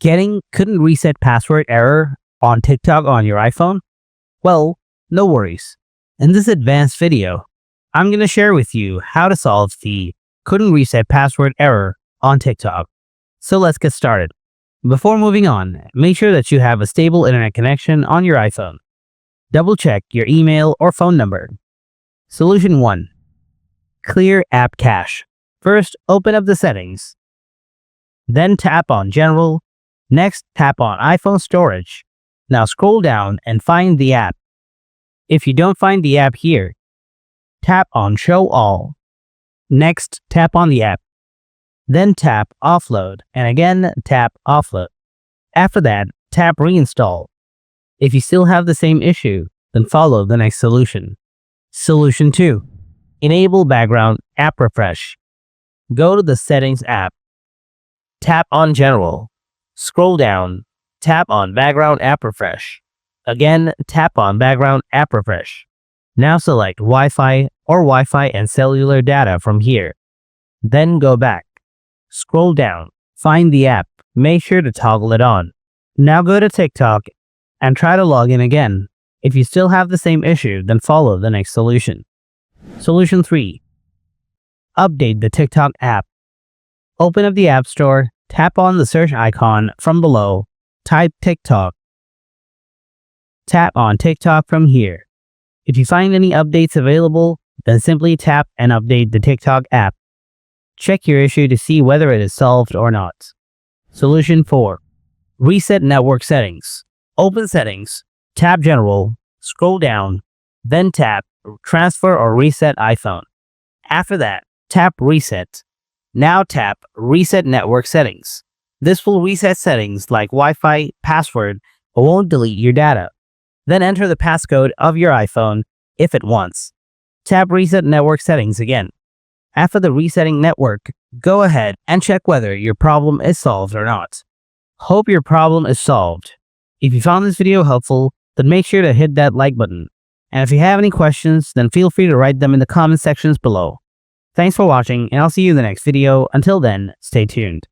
Getting couldn't reset password error on TikTok on your iPhone? Well, no worries. In this advanced video, I'm going to share with you how to solve the couldn't reset password error on TikTok. So let's get started. Before moving on, make sure that you have a stable internet connection on your iPhone. Double check your email or phone number. Solution 1. Clear app cache. First, open up the settings. Then tap on General. Next, tap on iPhone Storage. Now scroll down and find the app. If you don't find the app here, tap on Show All. Next, tap on the app. Then tap Offload and again tap Offload. After that, tap Reinstall. If you still have the same issue, then follow the next solution. Solution 2. Enable background app refresh. Go to the Settings app. Tap on General. Scroll down. Tap on Background app refresh. Again, tap on Background app refresh. Now select Wi-Fi or Wi-Fi and cellular data from here. Then go back. Scroll down. Find the app. Make sure to toggle it on. Now go to TikTok and try to log in again. If you still have the same issue, then follow the next solution. Solution 3. Update the TikTok app. Open up the App Store, tap on the search icon from below, type TikTok. Tap on TikTok from here. If you find any updates available, then simply tap and update the TikTok app. Check your issue to see whether it is solved or not. Solution 4. Reset network settings. Open Settings, tap General, scroll down, then tap Transfer or Reset iPhone. After that, tap Reset. Now tap Reset Network Settings. This will reset settings like Wi-Fi, password, but won't delete your data. Then enter the passcode of your iPhone if it wants. Tap Reset Network Settings again. After the resetting network, go ahead and check whether your problem is solved or not. Hope your problem is solved. If you found this video helpful, then make sure to hit that like button. And if you have any questions, then feel free to write them in the comment sections below. Thanks for watching, and I'll see you in the next video. Until then, stay tuned.